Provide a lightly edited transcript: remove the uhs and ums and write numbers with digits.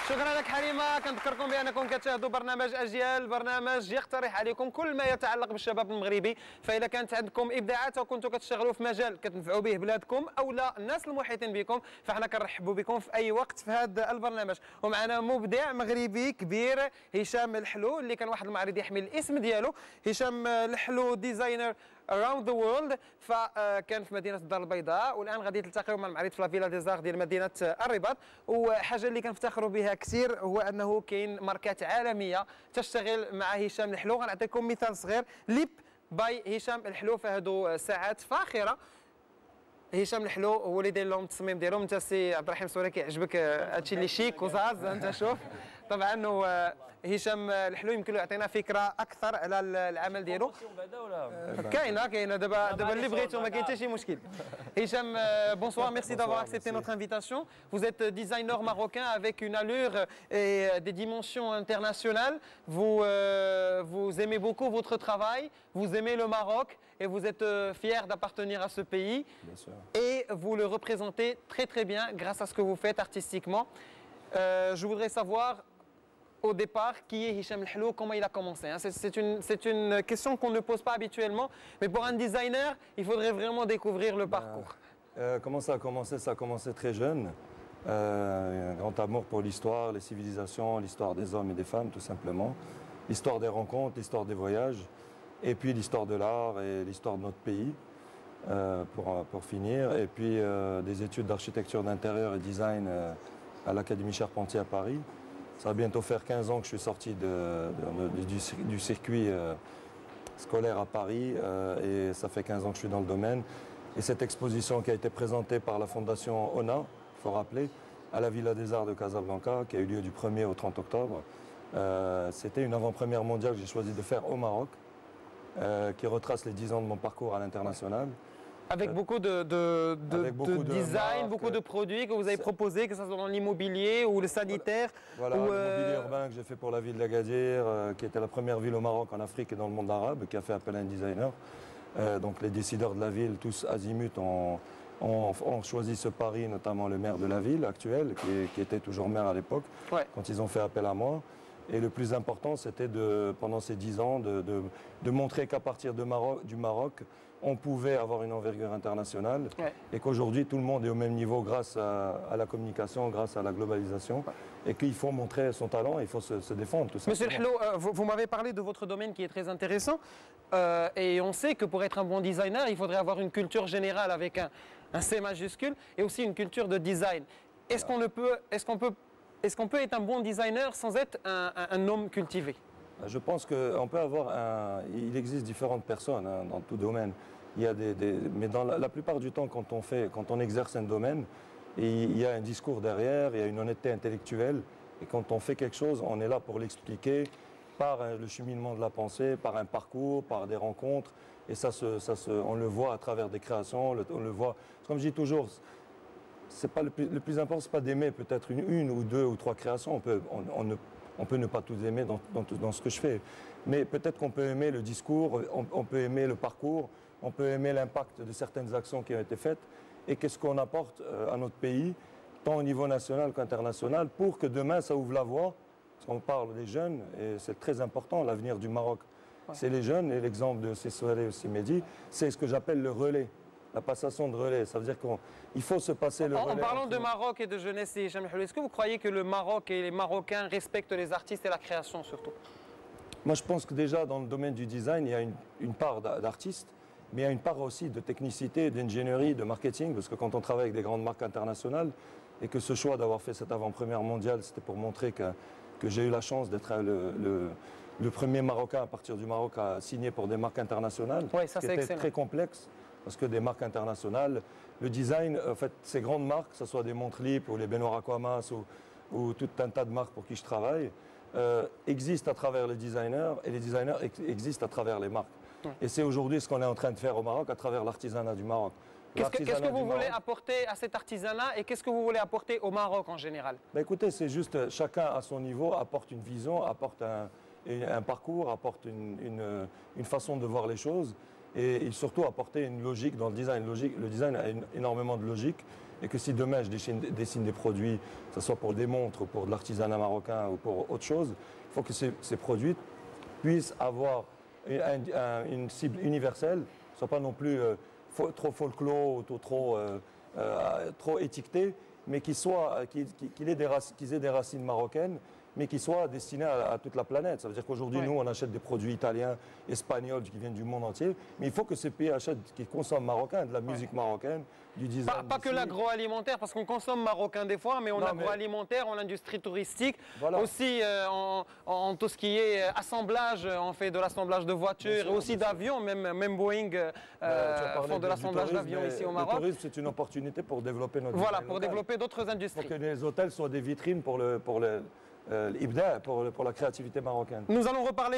شكرا لك حليمه. كنذكركم بانكم كتشاهدوا برنامج اجيال، برنامج يقترح عليكم كل ما يتعلق بالشباب المغربي. فاذا كانت عندكم ابداعات وكنتوا كتشتغلوا في مجال كتنفعوا به بلادكم او لا الناس المحيطين بكم، فاحنا كنرحبوا بكم في اي وقت في هذا البرنامج. ومعنا مبدع مغربي كبير هشام الحلو اللي كان واحد المعرض يحمل الاسم ديالو. هشام الحلو ديزاينر اراوند ذا وورلد، فكان في مدينه الدار البيضاء والان غادي تلتقيو مع المعرض في لافيلا دي زار ديال مدينه الرباط. وحاجه اللي كنفتخروا بها كثير هو انه كاين ماركات عالميه تشتغل مع هشام الحلو. غنعطيكم مثال صغير، ليب باي هشام الحلو، فهادو ساعات فاخره. هشام الحلو هو اللي داير لهم التصميم ديالهم. انت سي عبد الرحيم السوري كيعجبك هادشي اللي شيك وزاز، انت شوف. طبعا هشام الحلو يمكن له يعطينا فكره اكثر على العمل ديالو. كاينه دابا اللي بغيتو ما كاين حتى شي مشكل. Hicham, bonsoir, merci d'avoir accepté notre invitation. Vous êtes designer marocain avec une allure et des dimensions internationales. Vous aimez beaucoup votre travail, vous aimez le Maroc et vous êtes fier d'appartenir à ce pays. Bien sûr. Et vous le représentez très très bien grâce à ce que vous faites artistiquement. Je voudrais savoir au départ qui est Hicham El-Hello, comment il a commencé. C'est une question qu'on ne pose pas habituellement, mais pour un designer, il faudrait vraiment découvrir le parcours. Comment ça a commencé? Ça a commencé très jeune. Un grand amour pour l'histoire, les civilisations, l'histoire des hommes et des femmes tout simplement. L'histoire des rencontres, l'histoire des voyages, et puis l'histoire de l'art et l'histoire de notre pays. Pour finir, et puis des études d'architecture d'intérieur et design à l'Académie Charpentier à Paris. Ça va bientôt faire 15 ans que je suis sorti du circuit scolaire à Paris et ça fait 15 ans que je suis dans le domaine. Et cette exposition qui a été présentée par la fondation ONA, il faut rappeler, à la Villa des Arts de Casablanca, qui a eu lieu du 1er au 30 octobre, c'était une avant-première mondiale que j'ai choisi de faire au Maroc, qui retrace les 10 ans de mon parcours à l'international. Avec beaucoup de design, marques, beaucoup de produits que vous avez proposés, que ce soit dans l'immobilier ou le sanitaire. Voilà, l'immobilier urbain que j'ai fait pour la ville d'Agadir, qui était la première ville au Maroc, en Afrique et dans le monde arabe, qui a fait appel à un designer. Donc les décideurs de la ville, tous azimuts, ont choisi ce pari, notamment le maire de la ville actuelle, qui était toujours maire à l'époque, quand ils ont fait appel à moi. Et le plus important, c'était pendant ces 10 ans, de montrer qu'à partir du Maroc, on pouvait avoir une envergure internationale et qu'aujourd'hui, tout le monde est au même niveau grâce à la communication, grâce à la globalisation et qu'il faut montrer son talent, il faut se défendre tout simplement. Monsieur Hello, vous m'avez parlé de votre domaine qui est très intéressant et on sait que pour être un bon designer, il faudrait avoir une culture générale avec un C majuscule et aussi une culture de design. Est-ce qu'on peut être un bon designer sans être un homme cultivé? Je pense qu'on peut avoir il existe différentes personnes dans tout domaine. Il y a mais dans la plupart du temps, quand on exerce un domaine, il y a un discours derrière, il y a une honnêteté intellectuelle. Et quand on fait quelque chose, on est là pour l'expliquer par le cheminement de la pensée, par un parcours, par des rencontres. Et ça, on le voit à travers des créations, on le voit. Comme je dis toujours, c'est pas le plus important, c'est pas d'aimer peut-être une ou deux ou trois créations. On peut ne pas tout aimer dans ce que je fais. Mais peut-être qu'on peut aimer le discours, on peut aimer le parcours, on peut aimer l'impact de certaines actions qui ont été faites et qu'est-ce qu'on apporte à notre pays, tant au niveau national qu'international, pour que demain ça ouvre la voie. Parce qu'on parle des jeunes et c'est très important, l'avenir du Maroc. C'est les jeunes et l'exemple de Sessouare et Mehdi, c'est ce que j'appelle le relais. La passation de relais, ça veut dire qu'il faut se passer le relais. En parlant de Maroc et de jeunesse, est-ce que vous croyez que le Maroc et les Marocains respectent les artistes et la création surtout? Moi je pense que déjà dans le domaine du design, il y a une part d'artistes, mais il y a une part aussi de technicité, d'ingénierie, de marketing, parce que quand on travaille avec des grandes marques internationales, et que ce choix d'avoir fait cette avant-première mondiale, c'était pour montrer que j'ai eu la chance d'être le premier Marocain à partir du Maroc à signer pour des marques internationales, c'était très complexe. Parce que des marques internationales, le design, en fait, ces grandes marques, que ce soit des Montlip ou les Benoît Aquamas ou tout un tas de marques pour qui je travaille, existent à travers les designers et les designers existent à travers les marques. Et c'est aujourd'hui ce qu'on est en train de faire au Maroc à travers l'artisanat du Maroc. Qu'est-ce que vous voulez apporter à cet artisanat et qu'est-ce que vous voulez apporter au Maroc en général? Écoutez, c'est juste chacun à son niveau apporte une vision, apporte un parcours, apporte une façon de voir les choses. et surtout apporter une logique dans le design. Le design a énormément de logique et que si demain je dessine des produits, que ce soit pour des montres, pour de l'artisanat marocain ou pour autre chose, il faut que ces produits puissent avoir une cible universelle, ne soit pas non plus trop folklore ou trop étiqueté, mais qu'ils aient des racines marocaines, mais qui soient destinés à toute la planète. Ça veut dire qu'aujourd'hui, nous, on achète des produits italiens, espagnols, qui viennent du monde entier, mais il faut que ces pays achètent, qu'ils consomment marocain, de la musique marocaine, du design. Pas que l'agroalimentaire, parce qu'on consomme marocain des fois, mais en agroalimentaire, en industrie touristique, aussi en tout ce qui est assemblage, on fait de l'assemblage de voitures, et aussi d'avions, même Boeing font de l'assemblage d'avions ici au Maroc. Le tourisme, c'est une opportunité pour développer notre Voilà, pour développer d'autres industries. Pour que les hôtels soient des vitrines pour la créativité marocaine. Nous allons reparler